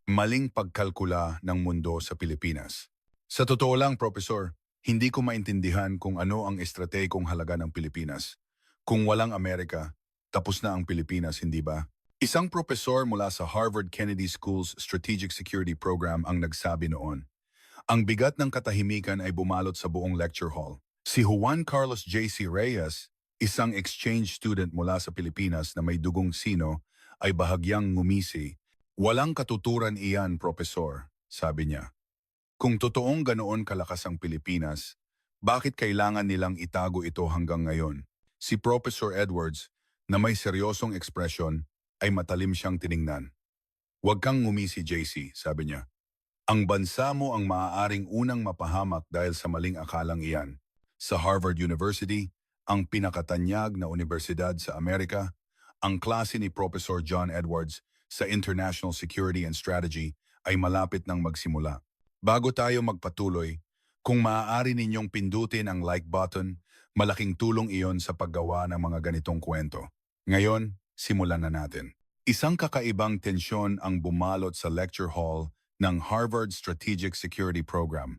Maling pagkalkula ng mundo sa Pilipinas. Sa totoo lang, Profesor, hindi ko maintindihan kung ano ang estratehikong halaga ng Pilipinas. Kung walang Amerika, tapos na ang Pilipinas, hindi ba? Isang profesor mula sa Harvard Kennedy School's Strategic Security Program ang nagsabi noon. Ang bigat ng katahimikan ay bumalot sa buong lecture hall. Si Juan Carlos J.C. Reyes, isang exchange student mula sa Pilipinas na may dugong sino, ay bahagyang ngumisi. Walang katuturan iyan, Profesor, sabi niya. Kung totoong ganoon kalakas ang Pilipinas, bakit kailangan nilang itago ito hanggang ngayon? Si Professor Edwards, na may seryosong ekspresyon, ay matalim siyang tiningnan. Huwag kang ngumisi, JC, sabi niya. Ang bansa mo ang maaaring unang mapahamak dahil sa maling akalang iyan. Sa Harvard University, ang pinakatanyag na universidad sa Amerika, ang klase ni Professor John Edwards sa International Security and Strategy ay malapit nang magsimula. Bago tayo magpatuloy, kung maaari ninyong pindutin ang like button, malaking tulong iyon sa paggawa ng mga ganitong kwento. Ngayon, simulan na natin. Isang kakaibang tensyon ang bumalot sa lecture hall ng Harvard Strategic Security Program.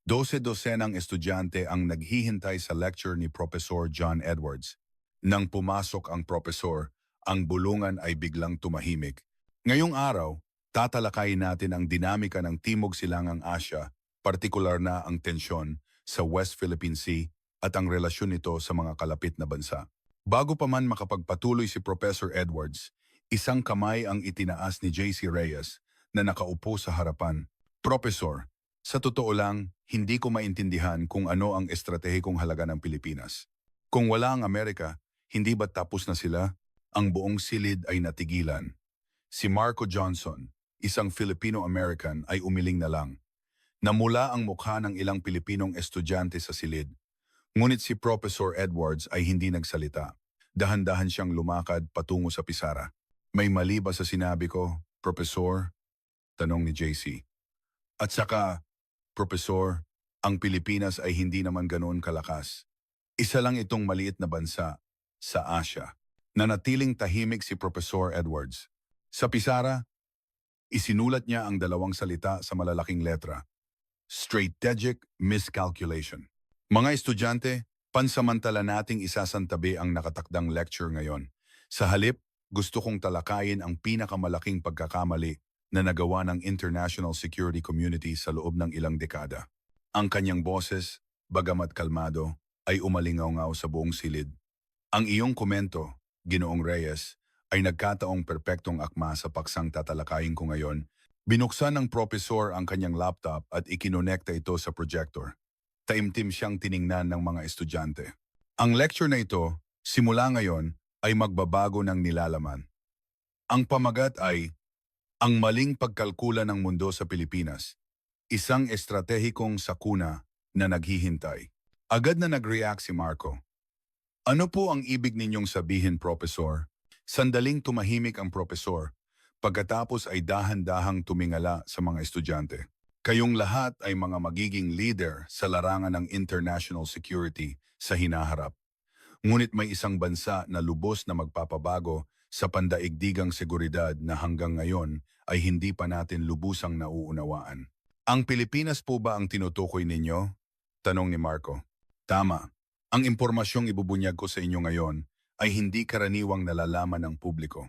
12-dosenang estudyante ang naghihintay sa lecture ni Professor John Edwards. Nang pumasok ang profesor, ang bulungan ay biglang tumahimik. Ngayong araw, tatalakayin natin ang dinamika ng Timog Silangang Asya, partikular na ang tensyon sa West Philippine Sea at ang relasyon nito sa mga kalapit na bansa. Bago pa man makapagpatuloy si Professor Edwards, isang kamay ang itinaas ni J.C. Reyes na nakaupo sa harapan. Professor, sa totoo lang, hindi ko maintindihan kung ano ang estratehikong halaga ng Pilipinas. Kung wala ang Amerika, hindi ba tapos na sila? Ang buong silid ay natigilan. Si Marco Johnson, isang Filipino-American, ay umiling na lang. Namula ang mukha ng ilang Pilipinong estudyante sa silid. Ngunit si Professor Edwards ay hindi nagsalita. Dahan-dahan siyang lumakad patungo sa pisara. May mali ba sa sinabi ko, Professor? Tanong ni JC. At saka, Professor, ang Pilipinas ay hindi naman ganoon kalakas. Isa lang itong maliit na bansa sa Asya. Nanatiling tahimik si Professor Edwards. Sa pisara, isinulat niya ang dalawang salita sa malalaking letra. Strategic miscalculation. Mga estudyante, pansamantala nating isasantabi ang nakatakdang lecture ngayon. Sa halip, gusto kong talakayin ang pinakamalaking pagkakamali na nagawa ng international security community sa loob ng ilang dekada. Ang kanyang boses, bagamat kalmado, ay umalingaw-ngaw sa buong silid. Ang iyong komento, Ginoong Reyes, ay nagkataong perpektong akma sa paksang tatalakayin ko ngayon. Binuksan ng profesor ang kanyang laptop at ikinonekta ito sa projector. Taimtim siyang tiningnan ng mga estudyante. Ang lecture na ito, simula ngayon, ay magbabago ng nilalaman. Ang pamagat ay ang maling pagkalkula ng mundo sa Pilipinas, isang estratehikong sakuna na naghihintay. Agad na nag-react si Marco. Ano po ang ibig ninyong sabihin, Professor? Sandaling tumahimik ang profesor, pagkatapos ay dahan-dahang tumingala sa mga estudyante. Kayong lahat ay mga magiging leader sa larangan ng international security sa hinaharap. Ngunit may isang bansa na lubos na magpapabago sa pandaigdigang seguridad na hanggang ngayon ay hindi pa natin lubusang nauunawaan. Ang Pilipinas po ba ang tinutukoy ninyo? Tanong ni Marco. Tama. Ang impormasyong ibubunyag ko sa inyo ngayon ay hindi karaniwang nalalaman ng publiko.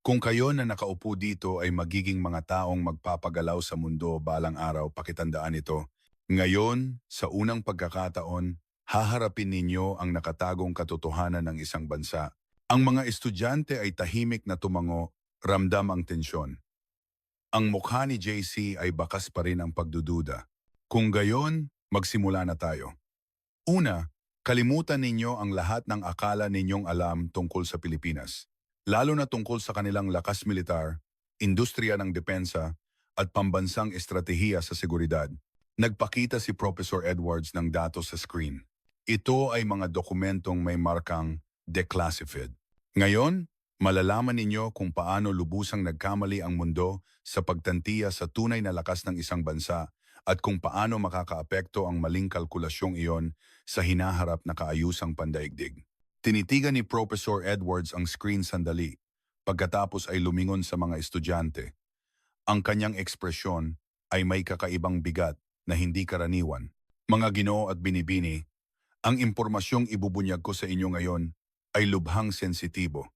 Kung kayo na nakaupo dito ay magiging mga taong magpapagalaw sa mundo balang araw, pakitandaan ito. Ngayon, sa unang pagkakataon, haharapin ninyo ang nakatagong katotohanan ng isang bansa. Ang mga estudyante ay tahimik na tumango, ramdam ang tensyon. Ang mukha ni JC ay bakas pa rin ang pagdududa. Kung gayon, magsimula na tayo. Una, kalimutan ninyo ang lahat ng akala ninyong alam tungkol sa Pilipinas, lalo na tungkol sa kanilang lakas militar, industriya ng depensa, at pambansang estratehiya sa seguridad. Nagpakita si Professor Edwards ng datos sa screen. Ito ay mga dokumentong may markang declassified. Ngayon, malalaman ninyo kung paano lubusang nagkamali ang mundo sa pagtantiya sa tunay na lakas ng isang bansa at kung paano makakaapekto ang maling kalkulasyong iyon sa hinaharap na kaayusang pandaigdig. Tinitigan ni Professor Edwards ang screen sandali, pagkatapos ay lumingon sa mga estudyante. Ang kanyang ekspresyon ay may kakaibang bigat na hindi karaniwan. Mga Ginoo at binibini, ang impormasyong ibubunyag ko sa inyo ngayon ay lubhang sensitibo.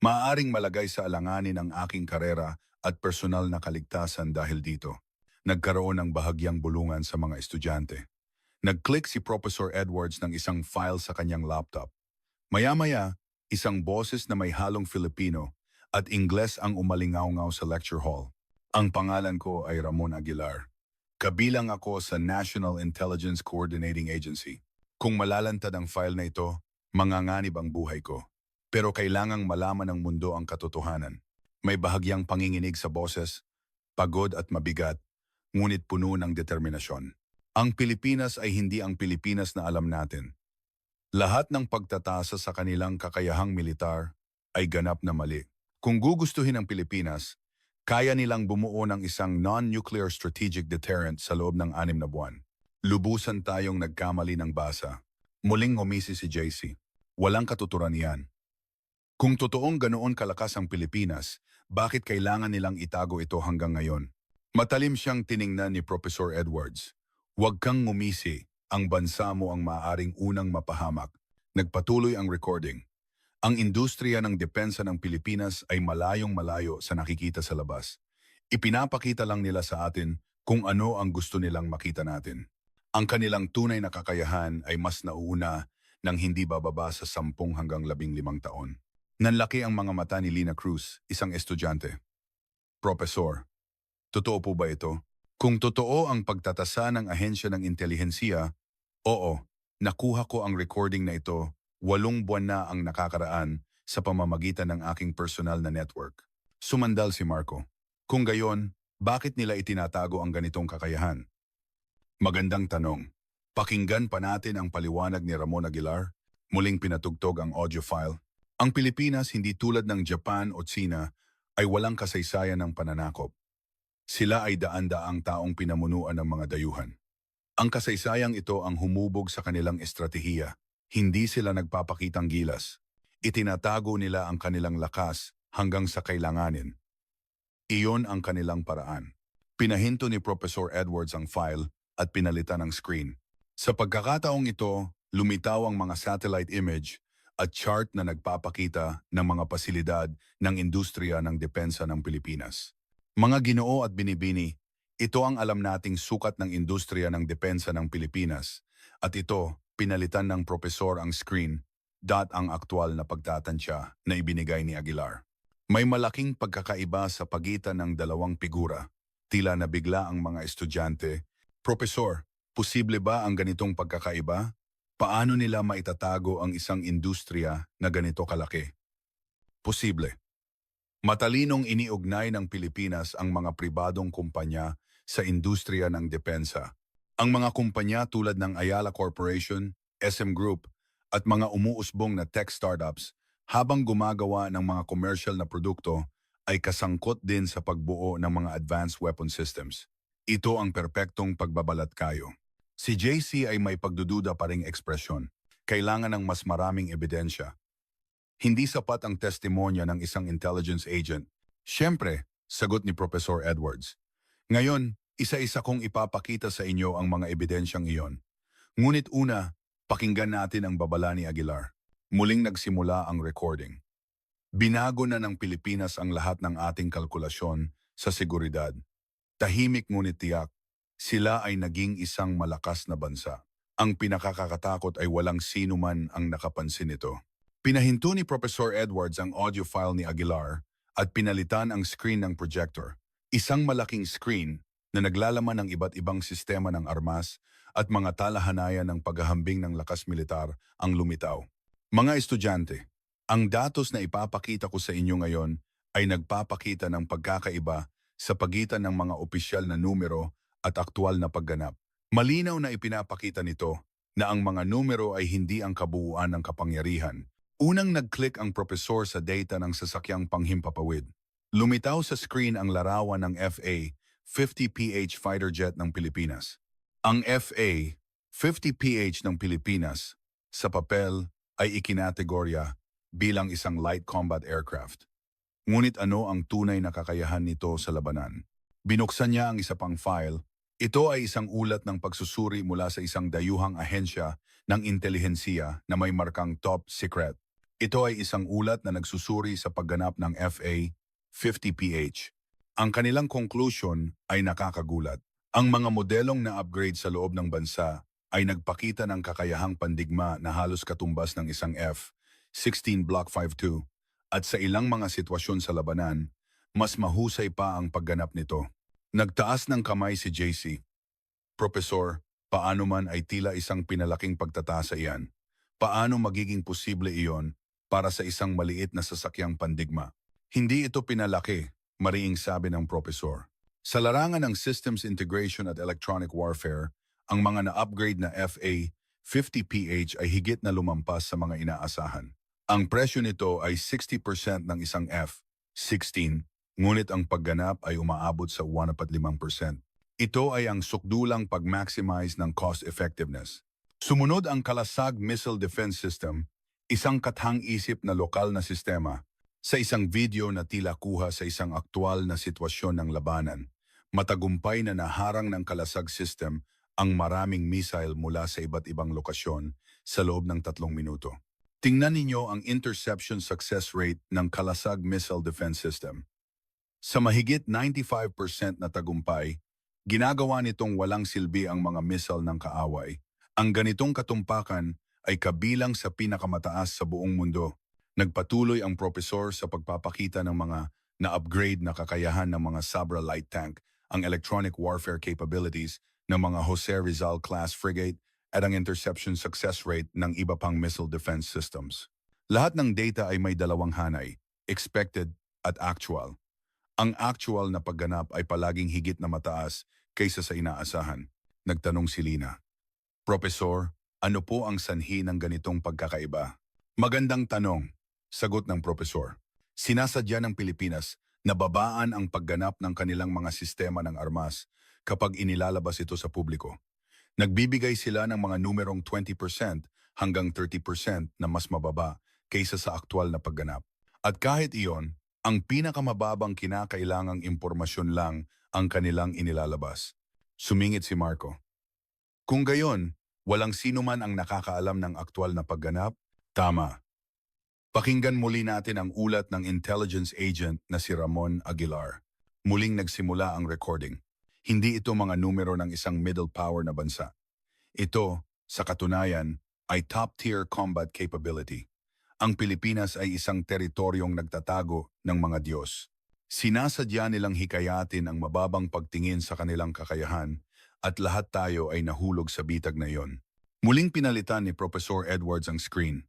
Maaaring malagay sa alanganin ang aking karera at personal na kaligtasan dahil dito. Nagkaroon ng bahagyang bulungan sa mga estudyante. Nag-click si Professor Edwards ng isang file sa kanyang laptop. Maya-maya, isang boses na may halong Filipino at Ingles ang umalingaw-ngaw sa lecture hall. Ang pangalan ko ay Ramon Aguilar. Kabilang ako sa National Intelligence Coordinating Agency. Kung malalantad ang file na ito, manganganib ang buhay ko. Pero kailangang malaman ng mundo ang katotohanan. May bahagyang panginginig sa boses, pagod at mabigat, ngunit puno ng determinasyon. Ang Pilipinas ay hindi ang Pilipinas na alam natin. Lahat ng pagtatasa sa kanilang kakayahang militar ay ganap na mali. Kung gugustuhin ang Pilipinas, kaya nilang bumuo ng isang non-nuclear strategic deterrent sa loob ng 6 na buwan. Lubusan tayong nagkamali ng basa. Muling ngumisi si JC. Walang katuturan yan. Kung totoong ganoon kalakas ang Pilipinas, bakit kailangan nilang itago ito hanggang ngayon? Matalim siyang tiningnan ni Professor Edwards. Huwag kang ngumisi, ang bansa mo ang maaaring unang mapahamak. Nagpatuloy ang recording. Ang industriya ng depensa ng Pilipinas ay malayong malayo sa nakikita sa labas. Ipinapakita lang nila sa atin kung ano ang gusto nilang makita natin. Ang kanilang tunay na kakayahan ay mas nauuna nang hindi bababa sa 10 hanggang 15 taon. Nanlaki ang mga mata ni Lina Cruz, isang estudyante. Professor, totoo po ba ito? Kung totoo ang pagtatasa ng ahensya ng intelihensiya, oo, nakuha ko ang recording na ito, 8 buwan na ang nakakaraan sa pamamagitan ng aking personal na network. Sumandal si Marco. Kung gayon, bakit nila itinatago ang ganitong kakayahan? Magandang tanong. Pakinggan pa natin ang paliwanag ni Ramon Aguilar. Muling pinatugtog ang audio file. Ang Pilipinas, hindi tulad ng Japan o Tsina, ay walang kasaysayan ng pananakop. Sila ay daan-daang taong pinamunuan ng mga dayuhan. Ang kasaysayang ito ang humubog sa kanilang estratehiya. Hindi sila nagpapakitang gilas. Itinatago nila ang kanilang lakas hanggang sa kailanganin. Iyon ang kanilang paraan. Pinahinto ni Professor Edwards ang file at pinalitan ang screen. Sa pagkakataong ito, lumitaw ang mga satellite image at chart na nagpapakita ng mga pasilidad ng industriya ng depensa ng Pilipinas. Mga Ginoo at binibini, ito ang alam nating sukat ng industriya ng depensa ng Pilipinas at ito, pinalitan ng profesor ang screen, ang aktwal na pagtatansya na ibinigay ni Aguilar. May malaking pagkakaiba sa pagitan ng dalawang figura. Tila nabigla ang mga estudyante. Profesor, posible ba ang ganitong pagkakaiba? Paano nila maitatago ang isang industriya na ganito kalaki? Posible. Matalinong iniugnay ng Pilipinas ang mga pribadong kumpanya sa industriya ng depensa. Ang mga kumpanya tulad ng Ayala Corporation, SM Group, at mga umuusbong na tech startups habang gumagawa ng mga commercial na produkto ay kasangkot din sa pagbuo ng mga advanced weapon systems. Ito ang perpektong pagbabalat kayo. Si JC ay may pagdududa pa ring ekspresyon. Kailangan ng mas maraming ebidensya. Hindi sapat ang testimonya ng isang intelligence agent. Siyempre, sagot ni Professor Edwards. Ngayon, isa-isa kong ipapakita sa inyo ang mga ebidensyang iyon. Ngunit una, pakinggan natin ang babala ni Aguilar. Muling nagsimula ang recording. Binago na ng Pilipinas ang lahat ng ating kalkulasyon sa seguridad. Tahimik ngunit tiyak. Sila ay naging isang malakas na bansa. Ang pinakakakatakot ay walang sino man ang nakapansin nito. Pinahinto ni Professor Edwards ang audio file ni Aguilar at pinalitan ang screen ng projector. Isang malaking screen na naglalaman ng iba't ibang sistema ng armas at mga talahanayan ng paghahambing ng lakas militar ang lumitaw. Mga estudyante, ang datos na ipapakita ko sa inyo ngayon ay nagpapakita ng pagkakaiba sa pagitan ng mga opisyal na numero at aktwal na pagganap. Malinaw na ipinapakita nito na ang mga numero ay hindi ang kabuuan ng kapangyarihan. Unang nag-click ang profesor sa data ng sasakyang panghimpapawid. Lumitaw sa screen ang larawan ng FA-50PH fighter jet ng Pilipinas. Ang FA-50PH ng Pilipinas sa papel ay ikinategorya bilang isang light combat aircraft. Ngunit ano ang tunay na kakayahan nito sa labanan? Binuksan niya ang isa pang file. Ito ay isang ulat ng pagsusuri mula sa isang dayuhang ahensya ng intelihensiya na may markang top secret. Ito ay isang ulat na nagsusuri sa pagganap ng FA 50PH. Ang kanilang conclusion ay nakakagulat. Ang mga modelong na-upgrade sa loob ng bansa ay nagpakita ng kakayahang pandigma na halos katumbas ng isang F-16 Block 52 at sa ilang mga sitwasyon sa labanan, mas mahusay pa ang pagganap nito. Nagtaas ng kamay si JC. Profesor, paano man ay tila isang pinalaking pagtatasa iyan. Paano magiging posible iyon para sa isang maliit na sasakyang pandigma? Hindi ito pinalaki, mariing sabi ng profesor. Sa larangan ng Systems Integration at Electronic Warfare, ang mga na-upgrade na FA-50PH ay higit na lumampas sa mga inaasahan. Ang presyo nito ay 60% ng isang F-16, ngunit ang pagganap ay umaabot sa 1.5%. Ito ay ang sukdulang pag-maximize ng cost effectiveness. Sumunod ang Kalasag Missile Defense System, isang kathang-isip na lokal na sistema. Sa isang video na tila kuha sa isang aktwal na sitwasyon ng labanan, matagumpay na naharang ng Kalasag System ang maraming missile mula sa iba't ibang lokasyon sa loob ng 3 minuto. Tingnan ninyo ang interception success rate ng Kalasag Missile Defense System. Sa mahigit 95% na tagumpay, ginagawa nitong walang silbi ang mga missile ng kaaway. Ang ganitong katumpakan ay kabilang sa pinakamataas sa buong mundo. Nagpatuloy ang profesor sa pagpapakita ng mga na-upgrade na kakayahan ng mga Sabra light tank, ang electronic warfare capabilities ng mga Jose Rizal class frigate at ang interception success rate ng iba pang missile defense systems. Lahat ng data ay may dalawang hanay, expected at actual. Ang actual na pagganap ay palaging higit na mataas kaysa sa inaasahan. Nagtanong si Lina. Profesor, ano po ang sanhi ng ganitong pagkakaiba? Magandang tanong. Sagot ng profesor. Sinasadya ng Pilipinas na babaan ang pagganap ng kanilang mga sistema ng armas kapag inilalabas ito sa publiko. Nagbibigay sila ng mga numerong 20% hanggang 30% na mas mababa kaysa sa aktwal na pagganap. At kahit iyon, ang pinakamababang kinakailangang impormasyon lang ang kanilang inilalabas. Sumingit si Marco. Kung gayon, walang sino man ang nakakaalam ng aktwal na pagganap? Tama. Pakinggan muli natin ang ulat ng intelligence agent na si Ramon Aguilar. Muling nagsimula ang recording. Hindi ito mga numero ng isang middle power na bansa. Ito, sa katunayan, ay top-tier combat capability. Ang Pilipinas ay isang teritoryong nagtatago ng mga Diyos. Sinasadya nilang hikayatin ang mababang pagtingin sa kanilang kakayahan at lahat tayo ay nahulog sa bitag na iyon. Muling pinalitan ni Professor Edwards ang screen.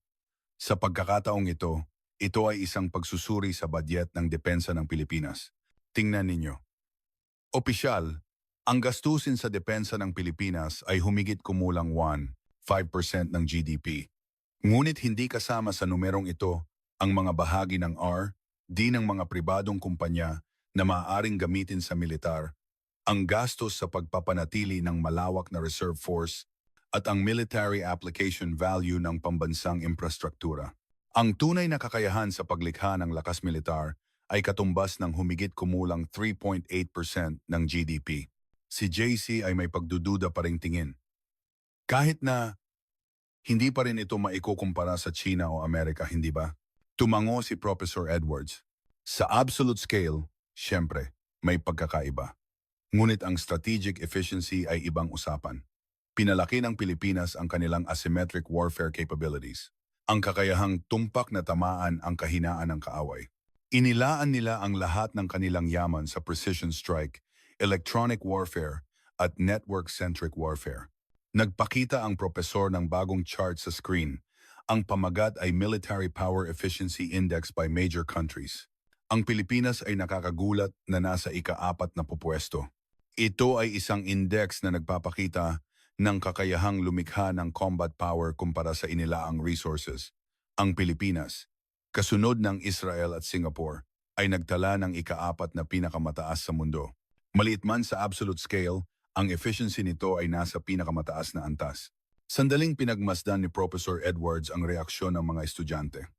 Sa pagkakataong ito ay isang pagsusuri sa budget ng depensa ng Pilipinas. Tingnan ninyo. Opisyal, ang gastusin sa depensa ng Pilipinas ay humigit kumulang 1.5% ng GDP. Ngunit hindi kasama sa numerong ito ang mga bahagi ng R&D ng mga pribadong kumpanya na maaaring gamitin sa militar, ang gastos sa pagpapanatili ng malawak na reserve force, at ang military application value ng pambansang infrastruktura. Ang tunay na kakayahan sa paglikha ng lakas militar ay katumbas ng humigit kumulang 3.8% ng GDP. Si JC ay may pagdududa pa ring tingin. Kahit na hindi pa rin ito maikukumpara sa China o Amerika, hindi ba? Tumango si Professor Edwards. Sa absolute scale, syempre, may pagkakaiba. Ngunit ang strategic efficiency ay ibang usapan. Pinalaki ng Pilipinas ang kanilang asymmetric warfare capabilities. Ang kakayahang tumpak na tamaan ang kahinaan ng kaaway. Inilaan nila ang lahat ng kanilang yaman sa precision strike, electronic warfare, at network-centric warfare. Nagpakita ang profesor ng bagong chart sa screen. Ang pamagat ay Military Power Efficiency Index by major countries. Ang Pilipinas ay nakakagulat na nasa ika-4 na pupwesto. Ito ay isang index na nagpapakita ng kakayahang lumikha ng combat power kumpara sa inilaang resources. Ang Pilipinas, kasunod ng Israel at Singapore, ay nagtala ng ika-4 na pinakamataas sa mundo. Maliit man sa absolute scale, ang efficiency nito ay nasa pinakamataas na antas. Sandaling pinagmasdan ni Professor Edwards ang reaksyon ng mga estudyante.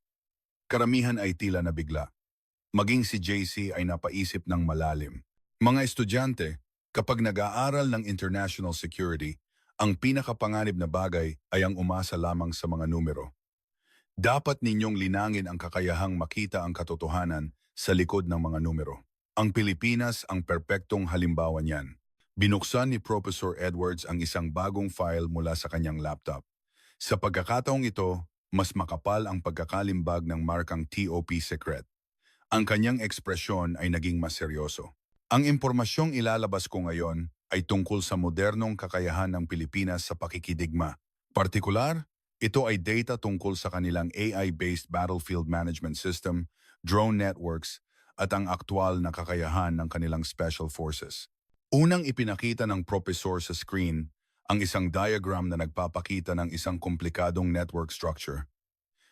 Karamihan ay tila nabigla. Maging si JC ay napaisip ng malalim. Mga estudyante, kapag nag-aaral ng international security, ang pinakapanganib na bagay ay ang umasa lamang sa mga numero. Dapat ninyong linangin ang kakayahang makita ang katotohanan sa likod ng mga numero. Ang Pilipinas ang perpektong halimbawa niyan. Binuksan ni Professor Edwards ang isang bagong file mula sa kanyang laptop. Sa pagkakataong ito, mas makapal ang pagkakalimbag ng markang TOP Secret. Ang kanyang ekspresyon ay naging mas seryoso. Ang impormasyong ilalabas ko ngayon ay tungkol sa modernong kakayahan ng Pilipinas sa pakikidigma. Partikular, ito ay data tungkol sa kanilang AI-based battlefield management system, drone networks, at ang aktwal na kakayahan ng kanilang special forces. Unang ipinakita ng professor sa screen ang isang diagram na nagpapakita ng isang komplikadong network structure.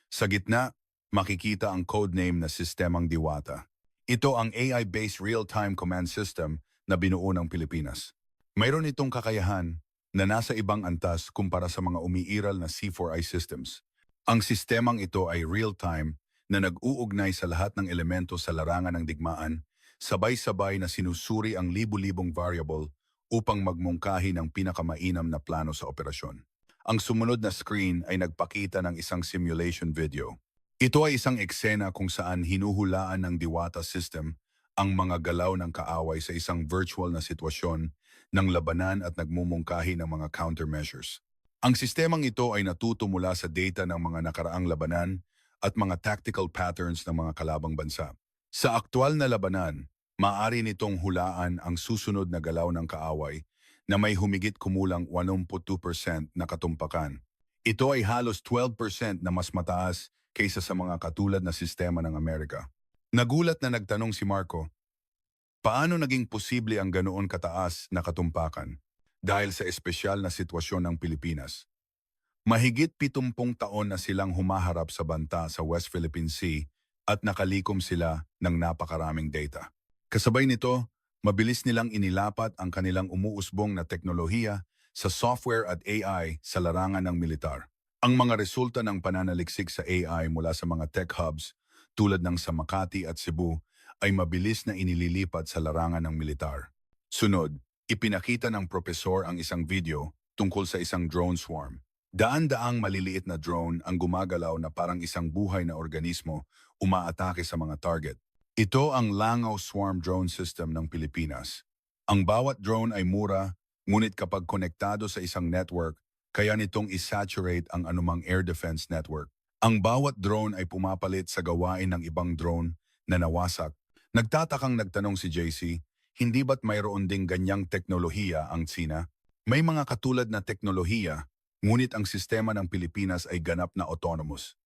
Sa gitna, makikita ang codename na Sistemang Diwata. Ito ang AI-based real-time command system na binuo ng Pilipinas. Mayroon itong kakayahan na nasa ibang antas kumpara sa mga umiiral na C4I systems. Ang sistemang ito ay real-time na nag-uugnay sa lahat ng elemento sa larangan ng digmaan, sabay-sabay na sinusuri ang libu-libong variable upang magmungkahi ng pinakamainam na plano sa operasyon. Ang sumunod na screen ay nagpakita ng isang simulation video. Ito ay isang eksena kung saan hinuhulaan ng Diwata system ang mga galaw ng kaaway sa isang virtual na sitwasyon ng labanan at nagmumungkahi ng mga countermeasures. Ang sistemang ito ay natuto mula sa data ng mga nakaraang labanan at mga tactical patterns ng mga kalabang bansa. Sa aktwal na labanan, maaari nitong hulaan ang susunod na galaw ng kaaway na may humigit kumulang 82% na katumpakan. Ito ay halos 12% na mas mataas kaysa sa mga katulad na sistema ng Amerika. Nagulat na nagtanong si Marco, paano naging posible ang ganoon kataas na katumpakan dahil sa espesyal na sitwasyon ng Pilipinas? Mahigit 70 taon na silang humaharap sa banta sa West Philippine Sea at nakalikom sila ng napakaraming data. Kasabay nito, mabilis nilang inilapat ang kanilang umuusbong na teknolohiya sa software at AI sa larangan ng militar. Ang mga resulta ng pananaliksik sa AI mula sa mga tech hubs tulad ng sa Makati at Cebu ay mabilis na inililipat sa larangan ng militar. Sunod, ipinakita ng propesor ang isang video tungkol sa isang drone swarm. Daan-daang maliliit na drone ang gumagalaw na parang isang buhay na organismo umaatake sa mga target. Ito ang Langaw Swarm Drone System ng Pilipinas. Ang bawat drone ay mura, ngunit kapag konektado sa isang network, kaya nitong isaturate ang anumang air defense network. Ang bawat drone ay pumapalit sa gawain ng ibang drone na nawasak. Nagtatakang nagtanong si JC, hindi ba't mayroon ding ganyang teknolohiya ang Tsina? May mga katulad na teknolohiya, ngunit ang sistema ng Pilipinas ay ganap na autonomous.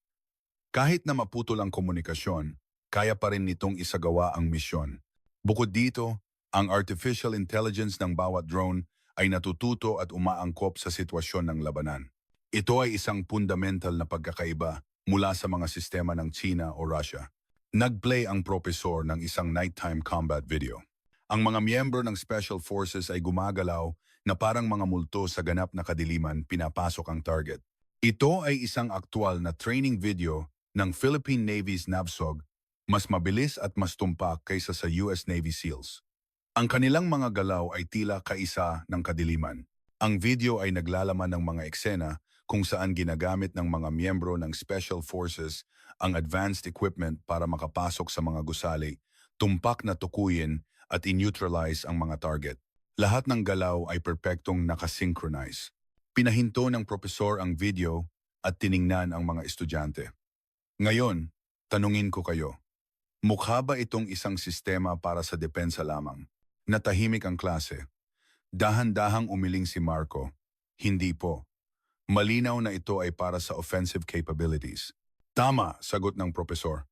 Kahit na maputol ang komunikasyon, kaya pa rin nitong isagawa ang misyon. Bukod dito, ang artificial intelligence ng bawat drone ay natututo at umaangkop sa sitwasyon ng labanan. Ito ay isang fundamental na pagkakaiba mula sa mga sistema ng China o Russia. Nag-play ang propesor ng isang nighttime combat video. Ang mga miyembro ng Special Forces ay gumagalaw na parang mga multo sa ganap na kadiliman pinapasok ang target. Ito ay isang aktwal na training video ng Philippine Navy's NAVSOG, mas mabilis at mas tumpak kaysa sa US Navy SEALs. Ang kanilang mga galaw ay tila kaisa ng kadiliman. Ang video ay naglalaman ng mga eksena kung saan ginagamit ng mga miyembro ng Special Forces ang advanced equipment para makapasok sa mga gusali, tumpak na tukuyin at in-neutralize ang mga target. Lahat ng galaw ay perpektong nakasynchronize. Pinahinto ng propesor ang video at tiningnan ang mga estudyante. Ngayon, tanungin ko kayo, mukha ba itong isang sistema para sa depensa lamang? Natahimik ang klase. Dahan-dahang umiling si Marco. Hindi po. Malinaw na ito ay para sa offensive capabilities. Tama, sagot ng propesor.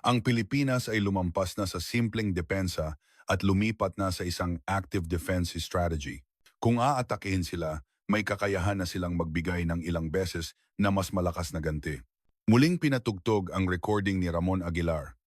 Ang Pilipinas ay lumampas na sa simpleng depensa at lumipat na sa isang active defense strategy. Kung aatakihin sila, may kakayahan na silang magbigay ng ilang beses na mas malakas na ganti. Muling pinatugtog ang recording ni Ramon Aguilar.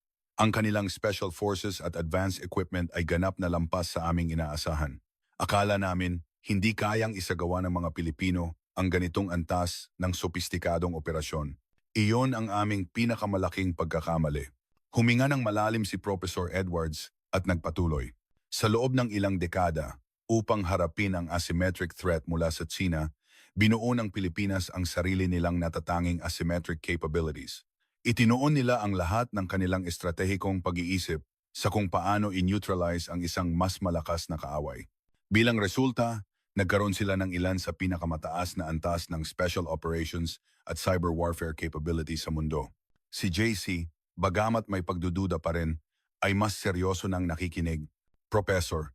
Ang kanilang special forces at advanced equipment ay ganap na lampas sa aming inaasahan. Akala namin, hindi kayang isagawa ng mga Pilipino ang ganitong antas ng sopistikadong operasyon. Iyon ang aming pinakamalaking pagkakamali. Huminga ng malalim si Professor Edwards at nagpatuloy. Sa loob ng ilang dekada, upang harapin ang asymmetric threat mula sa China, binuo ng Pilipinas ang sarili nilang natatanging asymmetric capabilities. Itinuon nila ang lahat ng kanilang estratehikong pag-iisip sa kung paano i-neutralize ang isang mas malakas na kaaway. Bilang resulta, nagkaroon sila ng ilan sa pinakamataas na antas ng special operations at cyber warfare capabilities sa mundo. Si JC, bagamat may pagdududa pa rin, ay mas seryoso nang nakikinig. Professor,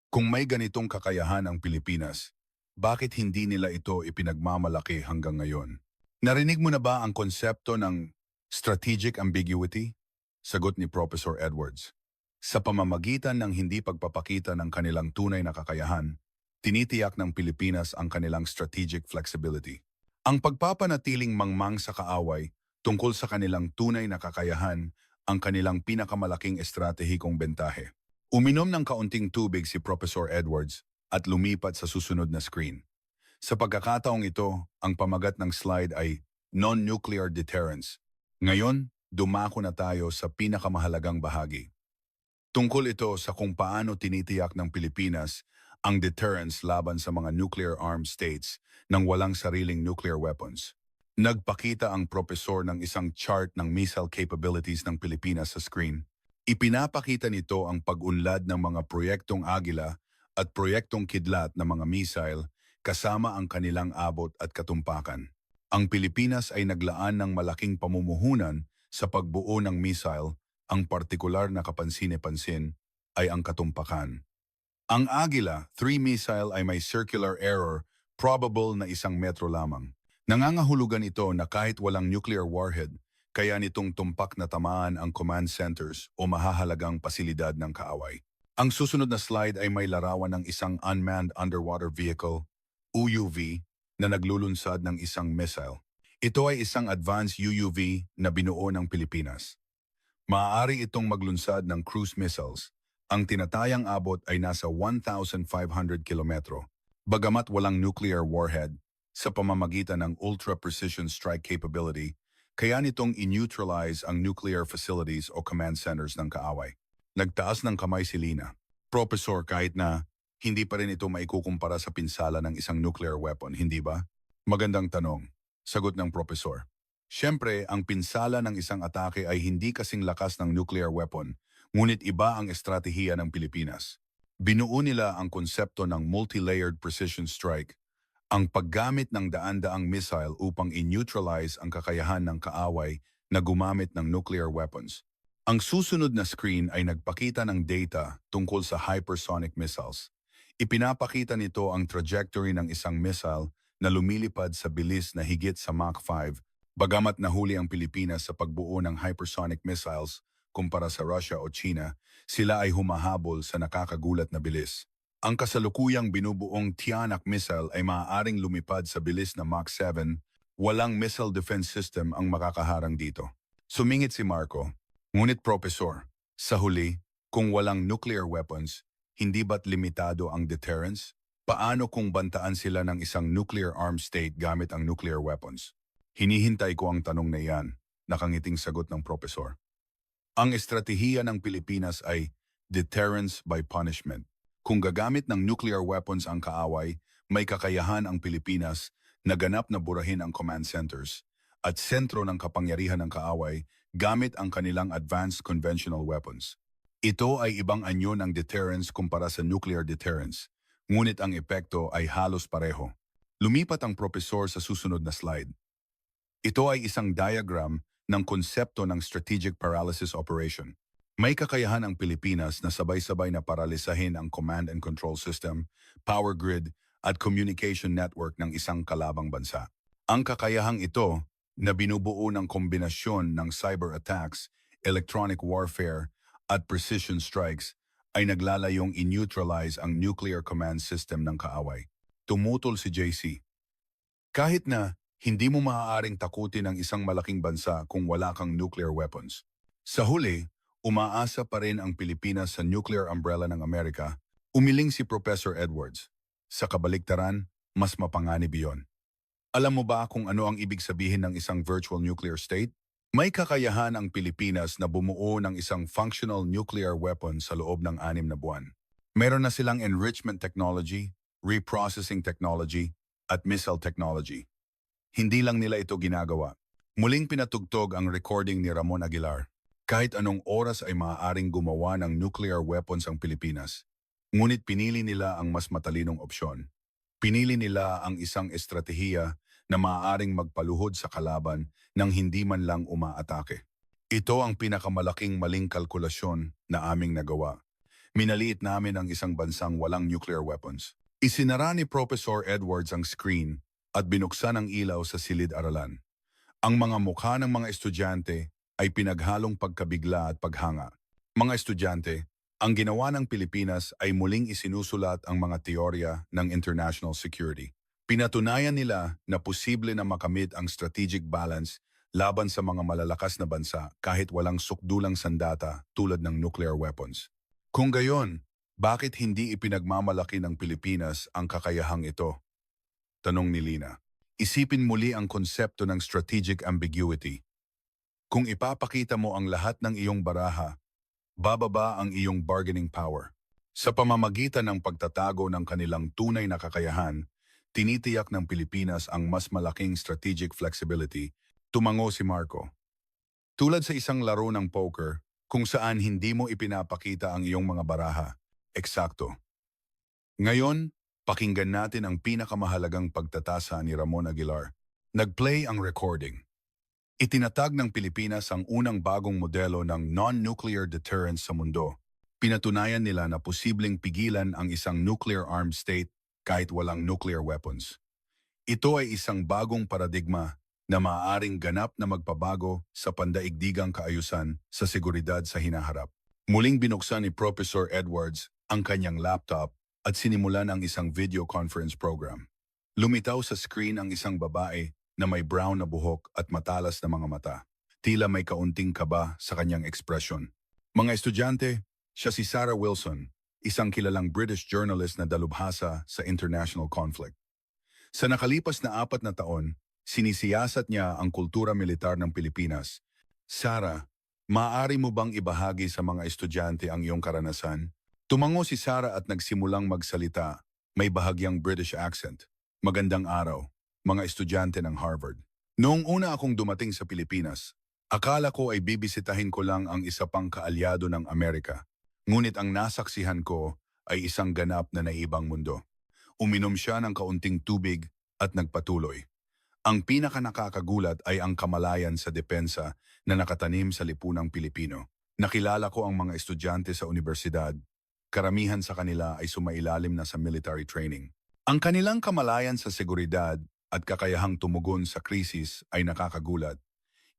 kung may ganitong kakayahan ang Pilipinas, bakit hindi nila ito ipinagmamalaki hanggang ngayon? Narinig mo na ba ang konsepto ng strategic ambiguity? Sagot ni Professor Edwards. Sa pamamagitan ng hindi pagpapakita ng kanilang tunay na kakayahan, tinitiyak ng Pilipinas ang kanilang strategic flexibility. Ang pagpapanatiling mangmang sa kaaway tungkol sa kanilang tunay na kakayahan ang kanilang pinakamalaking estratehikong bentahe. Uminom ng kaunting tubig si Professor Edwards at lumipat sa susunod na screen. Sa pagkakataong ito, ang pamagat ng slide ay non-nuclear deterrence. Ngayon, dumako na tayo sa pinakamahalagang bahagi. Tungkol ito sa kung paano tinitiyak ng Pilipinas ang deterrence laban sa mga nuclear-armed states nang walang sariling nuclear weapons. Nagpakita ang propesor ng isang chart ng missile capabilities ng Pilipinas sa screen. Ipinapakita nito ang pag-unlad ng mga proyektong Agila at proyektong Kidlat na mga missile kasama ang kanilang abot at katumpakan. Ang Pilipinas ay naglaan ng malaking pamumuhunan sa pagbuo ng missile. Ang partikular na kapansin-pansin ay ang katumpakan. Ang Agila 3 missile ay may circular error, probable na 1 metro lamang. Nangangahulugan ito na kahit walang nuclear warhead, kaya nitong tumpak na tamaan ang command centers o mahahalagang pasilidad ng kaaway. Ang susunod na slide ay may larawan ng isang unmanned underwater vehicle, UUV, na naglulunsad ng isang missile. Ito ay isang advanced UUV na binuo ng Pilipinas. Maaari itong maglunsad ng cruise missiles. Ang tinatayang abot ay nasa 1,500 kilometro. Bagamat walang nuclear warhead, sa pamamagitan ng ultra-precision strike capability, kaya nitong i-neutralize ang nuclear facilities o command centers ng kaaway. Nagtaas ng kamay si Lina. Professor, kahit na hindi pa rin ito maikukumpara sa pinsala ng isang nuclear weapon, hindi ba? Magandang tanong. Sagot ng professor. Siyempre, ang pinsala ng isang atake ay hindi kasing lakas ng nuclear weapon, ngunit iba ang estratehiya ng Pilipinas. Binuo nila ang konsepto ng multi-layered precision strike, ang paggamit ng daan-daang missile upang i-neutralize ang kakayahan ng kaaway na gumamit ng nuclear weapons. Ang susunod na screen ay nagpakita ng data tungkol sa hypersonic missiles. Ipinapakita nito ang trajectory ng isang missile na lumilipad sa bilis na higit sa Mach 5, bagamat nahuli ang Pilipinas sa pagbuo ng hypersonic missiles kumpara sa Russia o China, sila ay humahabol sa nakakagulat na bilis. Ang kasalukuyang binubuong Tianak missile ay maaaring lumipad sa bilis na Mach 7, walang missile defense system ang makakaharang dito. Sumingit si Marco, ngunit professor, sa huli, kung walang nuclear weapons, hindi ba't limitado ang deterrence? Paano kung bantaan sila ng isang nuclear-armed state gamit ang nuclear weapons? Hinihintay ko ang tanong na iyan, nakangiting sagot ng professor. Ang estratehiya ng Pilipinas ay deterrence by punishment. Kung gagamit ng nuclear weapons ang kaaway, may kakayahan ang Pilipinas na ganap na burahin ang command centers at sentro ng kapangyarihan ng kaaway gamit ang kanilang advanced conventional weapons. Ito ay ibang anyo ng deterrence kumpara sa nuclear deterrence, ngunit ang epekto ay halos pareho. Lumipat ang propesor sa susunod na slide. Ito ay isang diagram ng konsepto ng strategic paralysis operation. May kakayahan ang Pilipinas na sabay-sabay na paralisahin ang command and control system, power grid, at communication network ng isang kalabang bansa. Ang kakayahang ito, na binubuo ng kombinasyon ng cyber attacks, electronic warfare, at precision strikes, ay naglalayong i-neutralize ang nuclear command system ng kaaway. Tumutol si JC. Kahit na hindi mo maaaring takutin ang isang malaking bansa kung wala kang nuclear weapons. Sa huli, umaasa pa rin ang Pilipinas sa nuclear umbrella ng Amerika, umiling si Professor Edwards. Sa kabaliktaran, mas mapanganib iyon. Alam mo ba kung ano ang ibig sabihin ng isang virtual nuclear state? May kakayahan ang Pilipinas na bumuo ng isang functional nuclear weapon sa loob ng 6 na buwan. Meron na silang enrichment technology, reprocessing technology, at missile technology. Hindi lang nila ito ginagawa. Muling pinatugtog ang recording ni Ramon Aguilar. Kahit anong oras ay maaaring gumawa ng nuclear weapons ang Pilipinas. Ngunit pinili nila ang mas matalinong opsyon. Pinili nila ang isang estratehiya na maaaring magpaluhod sa kalaban nang hindi man lang umaatake. Ito ang pinakamalaking maling kalkulasyon na aming nagawa. Minaliit namin ang isang bansang walang nuclear weapons. Isinara ni Professor Edwards ang screen at binuksan ang ilaw sa silid-aralan. Ang mga mukha ng mga estudyante ay pinaghalong pagkabigla at paghanga. Mga estudyante, ang ginawa ng Pilipinas ay muling isinusulat ang mga teorya ng international security. Pinatunayan nila na posible na makamit ang strategic balance laban sa mga malalakas na bansa kahit walang sukdulang sandata tulad ng nuclear weapons. Kung gayon, bakit hindi ipinagmamalaki ng Pilipinas ang kakayahang ito? Tanong ni Lina. Isipin muli ang konsepto ng strategic ambiguity. Kung ipapakita mo ang lahat ng iyong baraha, bababa ang iyong bargaining power. Sa pamamagitan ng pagtatago ng kanilang tunay na kakayahan, tinitiyak ng Pilipinas ang mas malaking strategic flexibility, tumango si Marco. Tulad sa isang laro ng poker, kung saan hindi mo ipinapakita ang iyong mga baraha, eksakto. Ngayon, pakinggan natin ang pinakamahalagang pagtatasa ni Ramon Aguilar. Nag-play ang recording. Itinatag ng Pilipinas ang unang bagong modelo ng non-nuclear deterrence sa mundo. Pinatunayan nila na posibleng pigilan ang isang nuclear-armed state kahit walang nuclear weapons. Ito ay isang bagong paradigma na maaaring ganap na magpabago sa pandaigdigang kaayusan sa seguridad sa hinaharap. Muling binuksan ni Professor Edwards ang kanyang laptop at sinimulan ang isang video conference program. Lumitaw sa screen ang isang babae na may brown na buhok at matalas na mga mata. Tila may kaunting kaba sa kanyang ekspresyon. Mga estudyante, siya si Sarah Wilson, isang kilalang British journalist na dalubhasa sa international conflict. Sa nakalipas na 4 na taon, sinisiyasat niya ang kultura militar ng Pilipinas. Sarah, maaari mo bang ibahagi sa mga estudyante ang iyong karanasan? Tumango si Sarah at nagsimulang magsalita, may bahagyang British accent. Magandang araw, mga estudyante ng Harvard. Noong una akong dumating sa Pilipinas, akala ko ay bibisitahin ko lang ang isa pang kaalyado ng Amerika. Ngunit ang nasaksihan ko ay isang ganap na naibang mundo. Uminom siya ng kaunting tubig at nagpatuloy. Ang pinakanakakagulat ay ang kamalayan sa depensa na nakatanim sa lipunang Pilipino. Nakilala ko ang mga estudyante sa universidad. Karamihan sa kanila ay sumailalim na sa military training. Ang kanilang kamalayan sa seguridad at kakayahang tumugon sa krisis ay nakakagulat.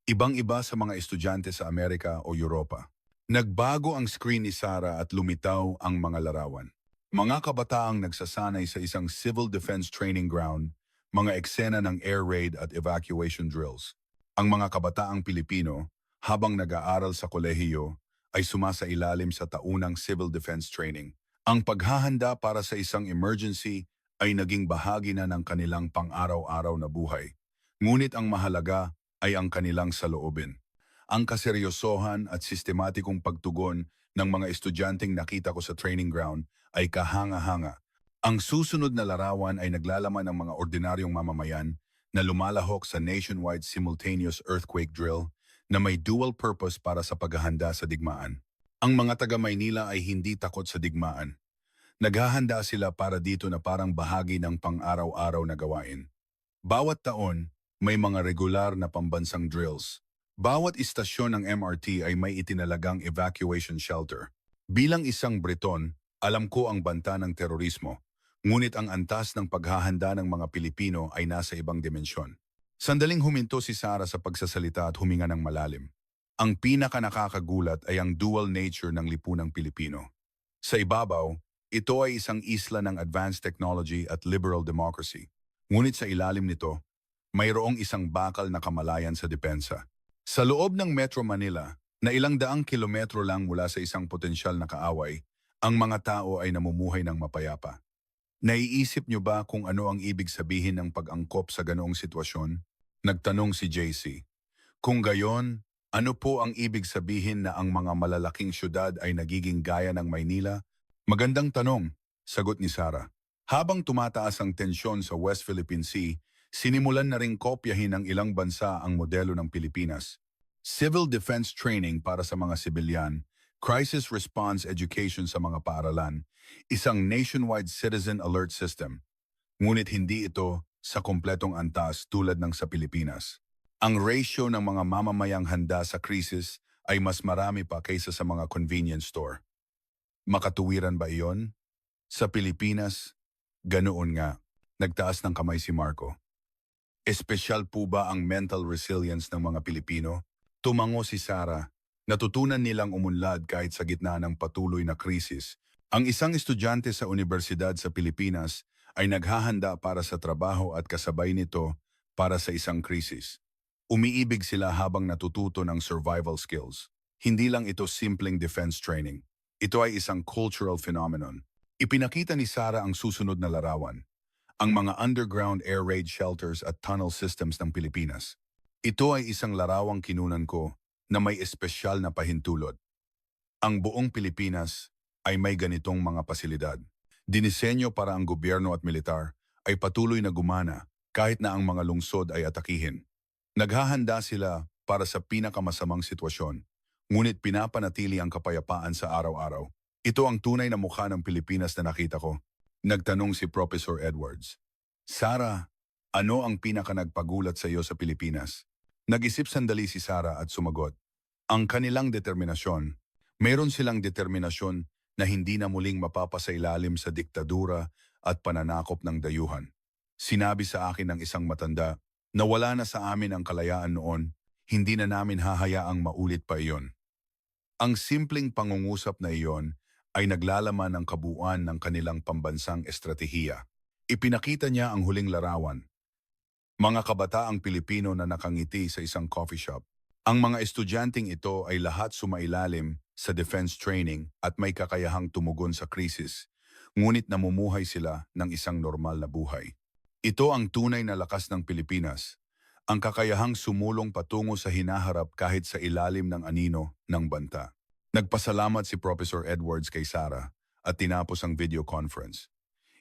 Ibang-iba sa mga estudyante sa Amerika o Europa. Nagbago ang screen ni Sarah at lumitaw ang mga larawan. Mga kabataang nagsasanay sa isang civil defense training ground, mga eksena ng air raid at evacuation drills. Ang mga kabataang Pilipino, habang nag-aaral sa kolehiyo, ay sumasailalim sa taunang civil defense training. Ang paghahanda para sa isang emergency ay naging bahagi na ng kanilang pang-araw-araw na buhay. Ngunit ang mahalaga ay ang kanilang saloobin. Ang kaseryosohan at sistematikong pagtugon ng mga estudyanteng nakita ko sa training ground ay kahanga-hanga. Ang susunod na larawan ay naglalaman ng mga ordinaryong mamamayan na lumalahok sa nationwide simultaneous earthquake drill na may dual purpose para sa paghahanda sa digmaan. Ang mga taga-Maynila ay hindi takot sa digmaan. Naghahanda sila para dito na parang bahagi ng pang-araw-araw na gawain. Bawat taon, may mga regular na pambansang drills. Bawat istasyon ng MRT ay may itinalagang evacuation shelter. Bilang isang Briton, alam ko ang banta ng terorismo, ngunit ang antas ng paghahanda ng mga Pilipino ay nasa ibang dimensyon. Sandaling huminto si Sarah sa pagsasalita at huminga ng malalim. Ang pinaka-nakakagulat ay ang dual nature ng lipunang Pilipino. Sa ibabaw, ito ay isang isla ng advanced technology at liberal democracy. Ngunit sa ilalim nito, mayroong isang bakal na kamalayan sa depensa. Sa loob ng Metro Manila, na ilang daang kilometro lang mula sa isang potensyal na kaaway, ang mga tao ay namumuhay ng mapayapa. Naiisip niyo ba kung ano ang ibig sabihin ng pag-angkop sa ganoong sitwasyon? Nagtanong si JC. Kung gayon, ano po ang ibig sabihin na ang mga malalaking syudad ay nagiging gaya ng Maynila? Magandang tanong, sagot ni Sarah. Habang tumataas ang tensyon sa West Philippine Sea, sinimulan na ring kopyahin ng ilang bansa ang modelo ng Pilipinas. Civil defense training para sa mga sibilyan, crisis response education sa mga paaralan, isang nationwide citizen alert system. Ngunit hindi ito sa kompletong antas tulad ng sa Pilipinas. Ang ratio ng mga mamamayang handa sa krisis ay mas marami pa kaysa sa mga convenience store. Makatuwiran ba iyon? Sa Pilipinas, ganoon nga. Nagtaas ng kamay si Marco. Espesyal po ba ang mental resilience ng mga Pilipino? Tumango si Sarah. Natutunan nilang umunlad kahit sa gitna ng patuloy na krisis. Ang isang estudyante sa universidad sa Pilipinas ay naghahanda para sa trabaho at kasabay nito para sa isang krisis. Umiibig sila habang natututo ng survival skills. Hindi lang ito simpleng defense training. Ito ay isang cultural phenomenon. Ipinakita ni Sarah ang susunod na larawan, ang mga underground air raid shelters at tunnel systems ng Pilipinas. Ito ay isang larawang kinunan ko na may espesyal na pahintulot. Ang buong Pilipinas ay may ganitong mga pasilidad. Dinisenyo para ang gobyerno at militar ay patuloy na gumana kahit na ang mga lungsod ay atakihin. Naghahanda sila para sa pinakamasamang sitwasyon, ngunit pinapanatili ang kapayapaan sa araw-araw. Ito ang tunay na mukha ng Pilipinas na nakita ko. Nagtanong si Professor Edwards. Sarah, ano ang pinaka-nagpagulat sa iyo sa Pilipinas? Nag-isip sandali si Sarah at sumagot. Ang kanilang determinasyon. Meron silang determinasyon na hindi na muling mapapasailalim sa diktadura at pananakop ng dayuhan. Sinabi sa akin ng isang matanda na wala na sa amin ang kalayaan noon, hindi na namin hahayaang maulit pa iyon. Ang simpleng pangungusap na iyon ay naglalaman ng kabuuan ng kanilang pambansang estratehiya. Ipinakita niya ang huling larawan. Mga kabataang Pilipino na nakangiti sa isang coffee shop. Ang mga estudyanteng ito ay lahat sumailalim sa defense training at may kakayahang tumugon sa krisis, ngunit namumuhay sila ng isang normal na buhay. Ito ang tunay na lakas ng Pilipinas, ang kakayahang sumulong patungo sa hinaharap kahit sa ilalim ng anino ng banta. Nagpasalamat si Professor Edwards kay Sarah at tinapos ang video conference.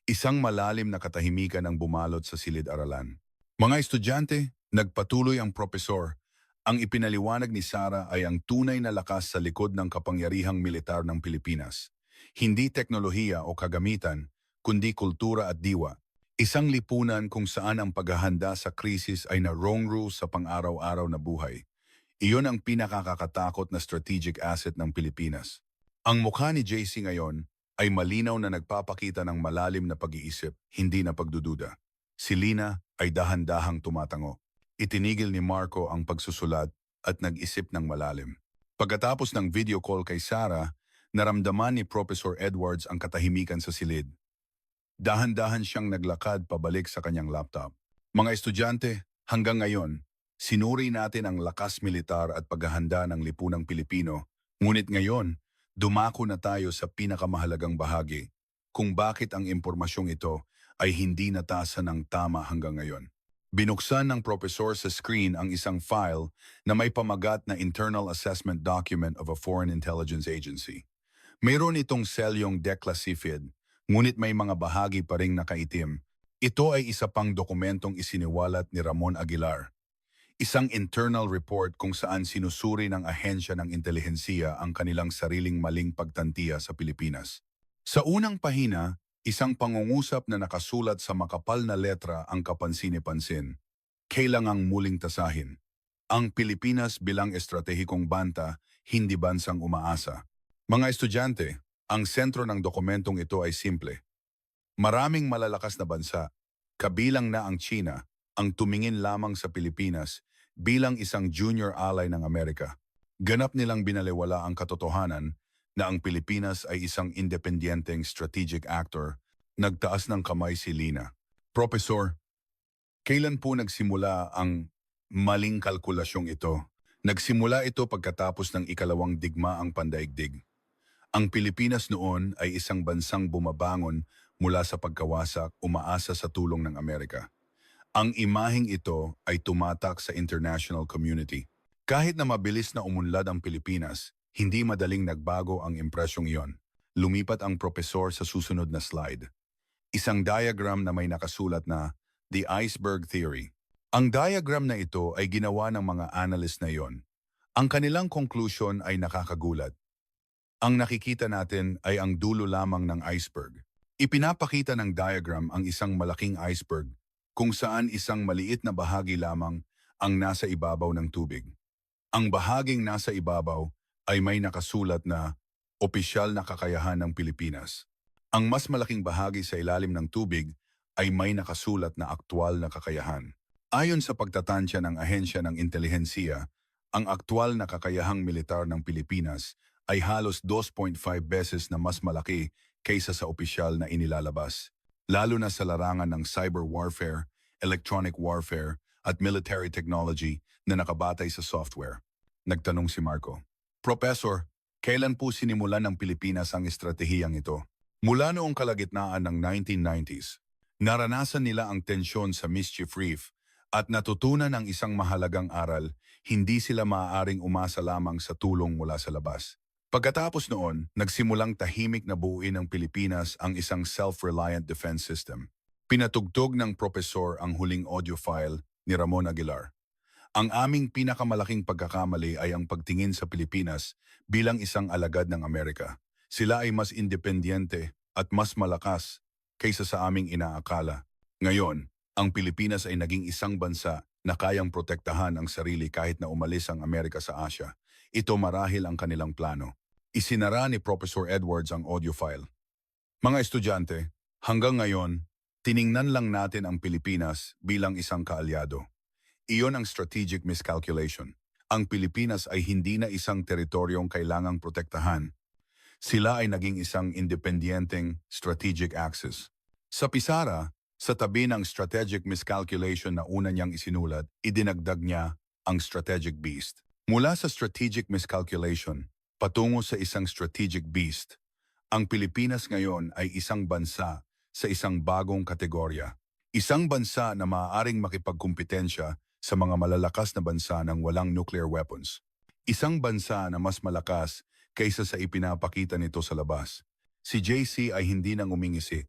Isang malalim na katahimikan ang bumalot sa silid-aralan. Mga estudyante, nagpatuloy ang profesor. Ang ipinaliwanag ni Sarah ay ang tunay na lakas sa likod ng kapangyarihang militar ng Pilipinas. Hindi teknolohiya o kagamitan, kundi kultura at diwa. Isang lipunan kung saan ang paghahanda sa krisis ay narongru sa pang-araw-araw na buhay. Iyon ang pinakakakatakot na strategic asset ng Pilipinas. Ang mukha ni JC ngayon ay malinaw na nagpapakita ng malalim na pag-iisip, hindi na pagdududa. Si Lina ay dahan-dahang tumatango. Itinigil ni Marco ang pagsusulat at nag-isip ng malalim. Pagkatapos ng video call kay Sarah, naramdaman ni Professor Edwards ang katahimikan sa silid. Dahan-dahan siyang naglakad pabalik sa kanyang laptop. Mga estudyante, hanggang ngayon, sinuri natin ang lakas militar at paghahanda ng lipunang Pilipino, ngunit ngayon, dumako na tayo sa pinakamahalagang bahagi, kung bakit ang impormasyong ito ay hindi natasa ng tama hanggang ngayon. Binuksan ng profesor sa screen ang isang file na may pamagat na Internal Assessment Document of a Foreign Intelligence Agency. Mayroon itong selyong declassified, ngunit may mga bahagi pa ring nakaitim. Ito ay isa pang dokumentong isiniwalat ni Ramon Aguilar. Isang internal report kung saan sinusuri ng ahensya ng intelihensiya ang kanilang sariling maling pagtantiya sa Pilipinas. Sa unang pahina, isang pangungusap na nakasulat sa makapal na letra ang kapansin-pansin. Kailangang muling tasahin. Ang Pilipinas bilang estratehikong banta, hindi bansang umaasa. Mga estudyante, ang sentro ng dokumentong ito ay simple. Maraming malalakas na bansa, kabilang na ang China, ang tumingin lamang sa Pilipinas bilang isang junior ally ng Amerika. Ganap nilang binaliwala ang katotohanan na ang Pilipinas ay isang independenteng strategic actor. Nagtaas ng kamay si Lina. Professor, kailan po nagsimula ang maling kalkulasyong ito? Nagsimula ito pagkatapos ng ikalawang digmaang pandaigdig. Ang Pilipinas noon ay isang bansang bumabangon mula sa pagkawasak, umaasa sa tulong ng Amerika. Ang imaheng ito ay tumatak sa international community. Kahit na mabilis na umunlad ang Pilipinas, hindi madaling nagbago ang impresyong iyon. Lumipat ang propesor sa susunod na slide. Isang diagram na may nakasulat na The Iceberg Theory. Ang diagram na ito ay ginawa ng mga analyst na iyon. Ang kanilang conclusion ay nakakagulat. Ang nakikita natin ay ang dulo lamang ng iceberg. Ipinapakita ng diagram ang isang malaking iceberg kung saan isang maliit na bahagi lamang ang nasa ibabaw ng tubig. Ang bahaging nasa ibabaw ay may nakasulat na opisyal na kakayahan ng Pilipinas. Ang mas malaking bahagi sa ilalim ng tubig ay may nakasulat na aktwal na kakayahan. Ayon sa pagtatansya ng Ahensya ng Intelihensiya, ang aktwal na kakayahang militar ng Pilipinas ay halos 2.5 beses na mas malaki kaysa sa opisyal na inilalabas, lalo na sa larangan ng cyber warfare, electronic warfare, at military technology na nakabatay sa software. Nagtanong si Marco, Professor, kailan po sinimulan ng Pilipinas ang estratehiyang ito? Mula noong kalagitnaan ng 1990s, naranasan nila ang tensyon sa Mischief Reef at natutunan ang isang mahalagang aral, hindi sila maaaring umasa lamang sa tulong mula sa labas. Pagkatapos noon, nagsimulang tahimik na buuin ng Pilipinas ang isang self-reliant defense system. Pinatugtog ng propesor ang huling audio file ni Ramon Aguilar. Ang aming pinakamalaking pagkakamali ay ang pagtingin sa Pilipinas bilang isang alagad ng Amerika. Sila ay mas independyente at mas malakas kaysa sa aming inaakala. Ngayon, ang Pilipinas ay naging isang bansa na kayang protektahan ang sarili kahit na umalis ang Amerika sa Asia. Ito marahil ang kanilang plano. Isinara ni Professor Edwards ang audio file. Mga estudyante, hanggang ngayon, tiningnan lang natin ang Pilipinas bilang isang kaalyado. Iyon ang strategic miscalculation. Ang Pilipinas ay hindi na isang teritoryong kailangang protektahan. Sila ay naging isang independenteng strategic axis. Sa Pisara, sa tabi ng strategic miscalculation na una niyang isinulat, idinagdag niya ang strategic beast. Mula sa strategic miscalculation, patungo sa isang strategic beast, ang Pilipinas ngayon ay isang bansa sa isang bagong kategorya. Isang bansa na maaaring makipagkumpetensya sa mga malalakas na bansa ng walang nuclear weapons. Isang bansa na mas malakas kaysa sa ipinapakita nito sa labas. Si JC ay hindi nang umingisi.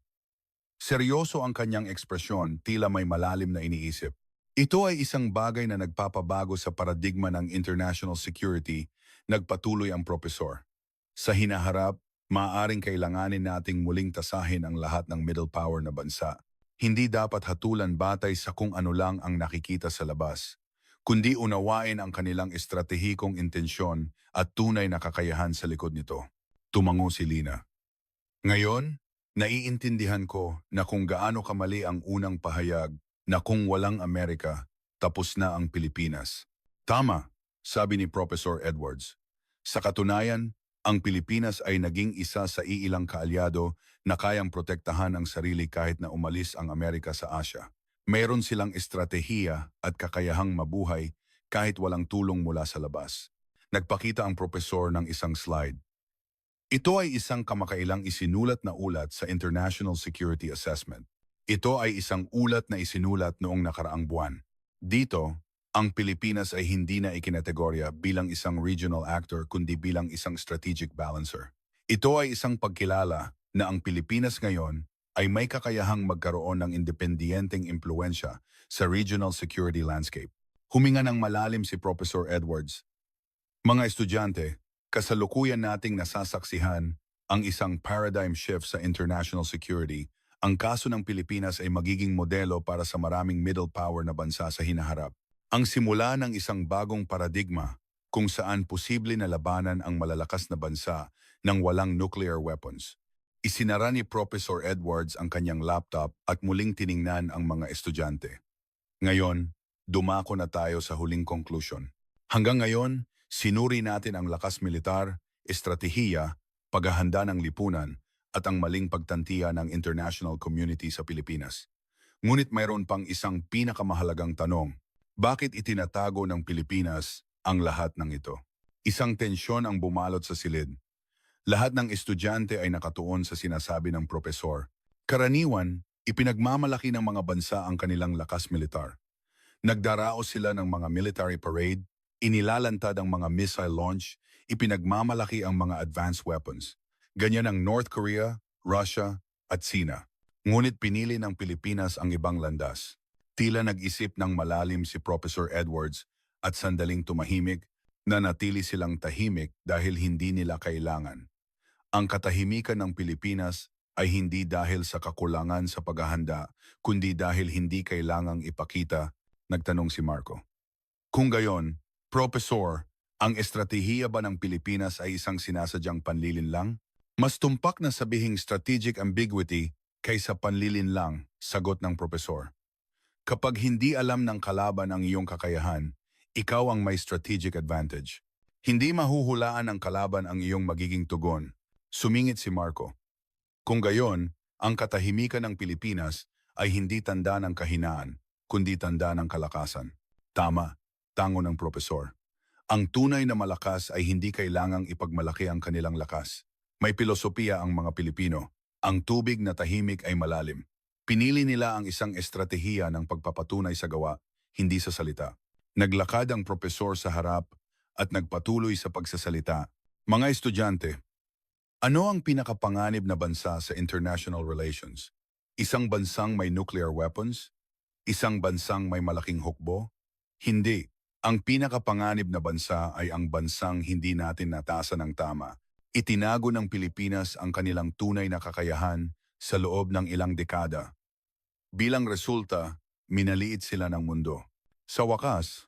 Seryoso ang kanyang ekspresyon, tila may malalim na iniisip. Ito ay isang bagay na nagpapabago sa paradigma ng international security, nagpatuloy ang propesor. Sa hinaharap, maaaring kailanganin nating muling tasahin ang lahat ng middle power na bansa. Hindi dapat hatulan batay sa kung ano lang ang nakikita sa labas, kundi unawain ang kanilang estratehikong intensyon at tunay na kakayahan sa likod nito. Tumango si Lina. Ngayon, naiintindihan ko na kung gaano kamali ang unang pahayag na kung walang Amerika, tapos na ang Pilipinas. Tama, sabi ni Professor Edwards. Sa katunayan, ang Pilipinas ay naging isa sa iilang kaalyado na kayang protektahan ang sarili kahit na umalis ang Amerika sa Asia. Mayroon silang estratehiya at kakayahang mabuhay kahit walang tulong mula sa labas. Nagpakita ang propesor ng isang slide. Ito ay isang kamakailang isinulat na ulat sa International Security Assessment. Ito ay isang ulat na isinulat noong nakaraang buwan. Dito, ang Pilipinas ay hindi na ikinategorya bilang isang regional actor kundi bilang isang strategic balancer. Ito ay isang pagkilala na ang Pilipinas ngayon ay may kakayahang magkaroon ng independenteng impluensya sa regional security landscape. Huminga ng malalim si Professor Edwards. Mga estudyante, kasalukuyan nating nasasaksihan ang isang paradigm shift sa international security. Ang kaso ng Pilipinas ay magiging modelo para sa maraming middle power na bansa sa hinaharap. Ang simula ng isang bagong paradigma kung saan posible na labanan ang malalakas na bansa ng walang nuclear weapons. Isinara ni Professor Edwards ang kanyang laptop at muling tiningnan ang mga estudyante. Ngayon, dumako na tayo sa huling conclusion. Hanggang ngayon, sinuri natin ang lakas militar, estratehiya, paghahanda ng lipunan, at ang maling pagtantiya ng international community sa Pilipinas. Ngunit mayroon pang isang pinakamahalagang tanong. Bakit itinatago ng Pilipinas ang lahat ng ito? Isang tensyon ang bumalot sa silid. Lahat ng estudyante ay nakatuon sa sinasabi ng propesor. Karaniwan, ipinagmamalaki ng mga bansa ang kanilang lakas militar. Nagdaraos sila ng mga military parade, Inilalantad ang mga missile launch, ipinagmamalaki ang mga advanced weapons. Ganyan ang North Korea, Russia, at China. Ngunit pinili ng Pilipinas ang ibang landas. Tila nag-isip ng malalim si Professor Edwards at sandaling tumahimik na natili silang tahimik dahil hindi nila kailangan. Ang katahimikan ng Pilipinas ay hindi dahil sa kakulangan sa paghahanda, kundi dahil hindi kailangang ipakita, nagtanong si Marco. Kung gayon, Professor, ang estratehiya ba ng Pilipinas ay isang sinasadyang panlilin lang? Mas tumpak na sabihing strategic ambiguity kaysa panlilin lang, sagot ng Professor. Kapag hindi alam ng kalaban ang iyong kakayahan, ikaw ang may strategic advantage. Hindi mahuhulaan ng kalaban ang iyong magiging tugon. Sumingit si Marco. Kung gayon, ang katahimikan ng Pilipinas ay hindi tanda ng kahinaan, kundi tanda ng kalakasan. Tama, tango ng Profesor. Ang tunay na malakas ay hindi kailangang ipagmalaki ang kanilang lakas. May pilosopiya ang mga Pilipino. Ang tubig na tahimik ay malalim. Pinili nila ang isang estratehiya ng pagpapatunay sa gawa, hindi sa salita. Naglakad ang Profesor sa harap at nagpatuloy sa pagsasalita. Mga estudyante, ano ang pinakapanganib na bansa sa international relations? Isang bansang may nuclear weapons? Isang bansang may malaking hukbo? Hindi. Ang pinakapanganib na bansa ay ang bansang hindi natin natasan ng tama. Itinago ng Pilipinas ang kanilang tunay na kakayahan sa loob ng ilang dekada. Bilang resulta, minaliit sila ng mundo. Sa wakas,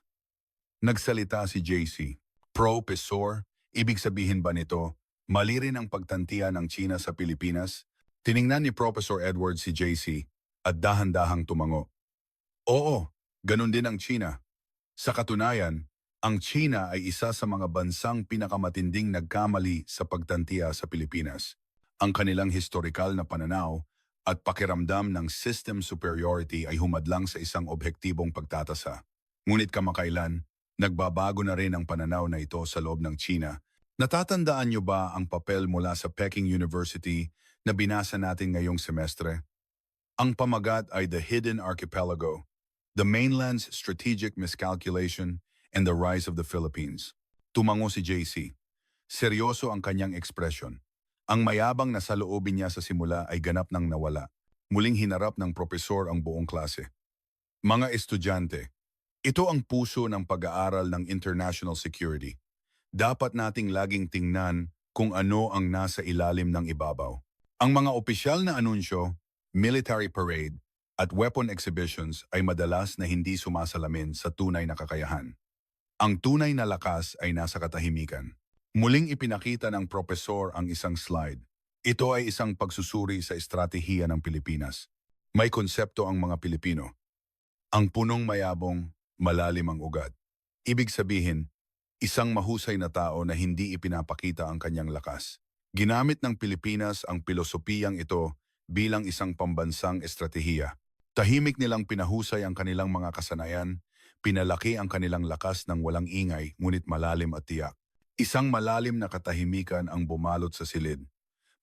nagsalita si JC. Professor, ibig sabihin ba nito, mali rin ang pagtantiya ng China sa Pilipinas? Tiningnan ni Professor Edwards si JC at dahan-dahang tumango. Oo, ganun din ang China. Sa katunayan, ang China ay isa sa mga bansang pinakamatinding nagkamali sa pagtantiya sa Pilipinas. Ang kanilang historikal na pananaw at pakiramdam ng system superiority ay humadlang sa isang objektibong pagtatasa. Ngunit kamakailan, nagbabago na rin ang pananaw na ito sa loob ng China. Natatandaan niyo ba ang papel mula sa Peking University na binasa natin ngayong semestre? Ang pamagat ay The Hidden Archipelago, The Mainland's Strategic Miscalculation, and the Rise of the Philippines. Tumango si JC. Seryoso ang kanyang ekspresyon. Ang mayabang na saloobin niya sa simula ay ganap nang nawala. Muling hinarap ng propesor ang buong klase. Mga estudyante, ito ang puso ng pag-aaral ng international security. Dapat nating laging tingnan kung ano ang nasa ilalim ng ibabaw. Ang mga opisyal na anunsyo, military parade, at weapon exhibitions ay madalas na hindi sumasalamin sa tunay na kakayahan. Ang tunay na lakas ay nasa katahimikan. Muling ipinakita ng propesor ang isang slide. Ito ay isang pagsusuri sa estratehiya ng Pilipinas. May konsepto ang mga Pilipino. Ang punong mayabong, malalim ang ugat. Ibig sabihin, isang mahusay na tao na hindi ipinapakita ang kanyang lakas. Ginamit ng Pilipinas ang pilosopiyang ito bilang isang pambansang estratehiya. Tahimik nilang pinahusay ang kanilang mga kasanayan, pinalaki ang kanilang lakas ng walang ingay ngunit malalim at tiyak. Isang malalim na katahimikan ang bumalot sa silid.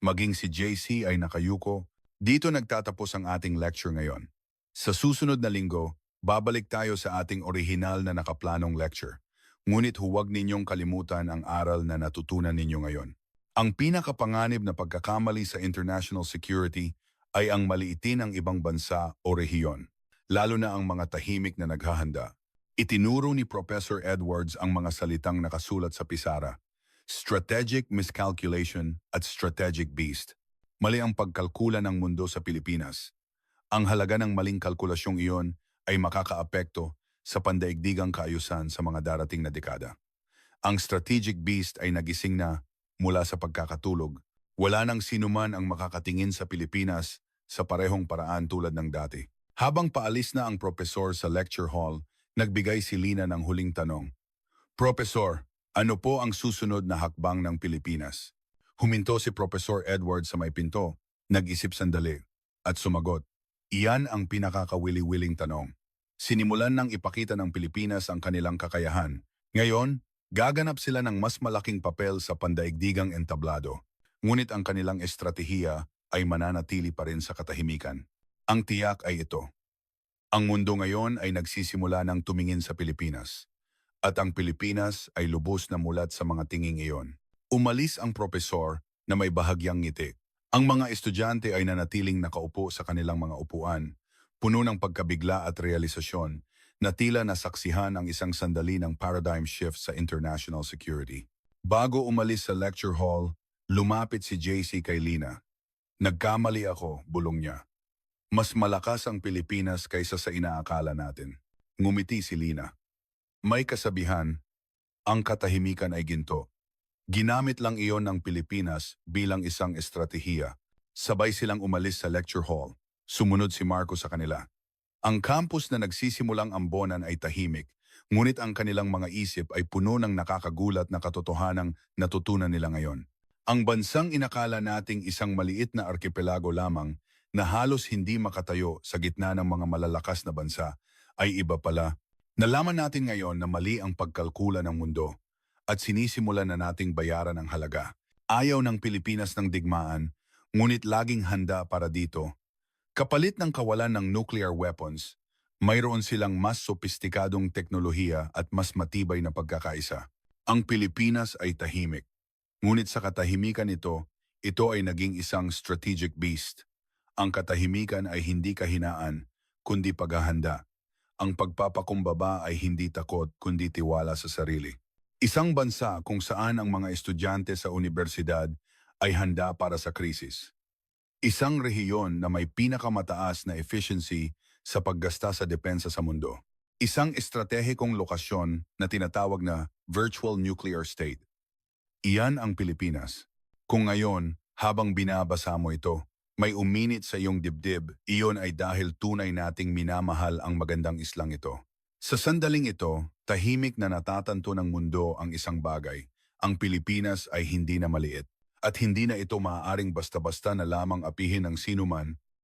Maging si JC ay nakayuko, dito nagtatapos ang ating lecture ngayon. Sa susunod na linggo, babalik tayo sa ating orihinal na nakaplanong lecture. Ngunit huwag ninyong kalimutan ang aral na natutunan ninyo ngayon. Ang pinakapanganib na pagkakamali sa international security ay ang maliitin ang ibang bansa o rehiyon, lalo na ang mga tahimik na naghahanda. Itinuro ni Professor Edwards ang mga salitang nakasulat sa pisara, strategic miscalculation at strategic beast. Mali ang pagkalkula ng mundo sa Pilipinas. Ang halaga ng maling kalkulasyong iyon ay makakaapekto sa pandaigdigang kaayusan sa mga darating na dekada. Ang strategic beast ay nagising na mula sa pagkakatulog. Wala nang sinuman ang makakatingin sa Pilipinas sa parehong paraan tulad ng dati. Habang paalis na ang propesor sa lecture hall, nagbigay si Lina ng huling tanong. Professor, ano po ang susunod na hakbang ng Pilipinas? Huminto si Professor Edward sa may pinto, nag-isip sandali, at sumagot. Iyan ang pinakakawili-wiling tanong. Sinimulan ng ipakita ng Pilipinas ang kanilang kakayahan. Ngayon, gaganap sila ng mas malaking papel sa pandaigdigang entablado. Ngunit ang kanilang estratehiya ay mananatili pa rin sa katahimikan. Ang tiyak ay ito. Ang mundo ngayon ay nagsisimula ng tumingin sa Pilipinas. At ang Pilipinas ay lubos na mulat sa mga tinging iyon. Umalis ang propesor na may bahagyang ngiti. Ang mga estudyante ay nanatiling nakaupo sa kanilang mga upuan, puno ng pagkabigla at realisasyon na tila nasaksihan ang isang sandali ng paradigm shift sa international security. Bago umalis sa lecture hall, lumapit si JC kay Lina. Nagkamali ako, bulong niya. Mas malakas ang Pilipinas kaysa sa inaakala natin. Ngumiti si Lina. May kasabihan, ang katahimikan ay ginto. Ginamit lang iyon ng Pilipinas bilang isang estratehiya. Sabay silang umalis sa lecture hall. Sumunod si Marco sa kanila. Ang campus na nagsisimulang ambonan ay tahimik, ngunit ang kanilang mga isip ay puno ng nakakagulat na katotohanang natutunan nila ngayon. Ang bansang inakala nating isang maliit na arkipelago lamang na halos hindi makatayo sa gitna ng mga malalakas na bansa ay iba pala. Nalaman natin ngayon na mali ang pagkalkula ng mundo at sinisimulan na nating bayaran ang halaga. Ayaw ng Pilipinas ng digmaan, ngunit laging handa para dito. Kapalit ng kawalan ng nuclear weapons, mayroon silang mas sopistikadong teknolohiya at mas matibay na pagkakaisa. Ang Pilipinas ay tahimik. Ngunit sa katahimikan ito ay naging isang strategic beast. Ang katahimikan ay hindi kahinaan, kundi paghahanda. Ang pagpapakumbaba ay hindi takot kundi tiwala sa sarili. Isang bansa kung saan ang mga estudyante sa universidad ay handa para sa krisis. Isang rehiyon na may pinakamataas na efficiency sa paggasta sa depensa sa mundo. Isang estratehikong lokasyon na tinatawag na virtual nuclear state. Iyan ang Pilipinas. Kung ngayon, habang binabasa mo ito, may uminit sa iyong dibdib, iyon ay dahil tunay nating minamahal ang magandang islang ito. Sa sandaling ito, tahimik na natatanto ng mundo ang isang bagay. Ang Pilipinas ay hindi na maliit. At hindi na ito maaaring basta-basta na lamang apihin ng sinuman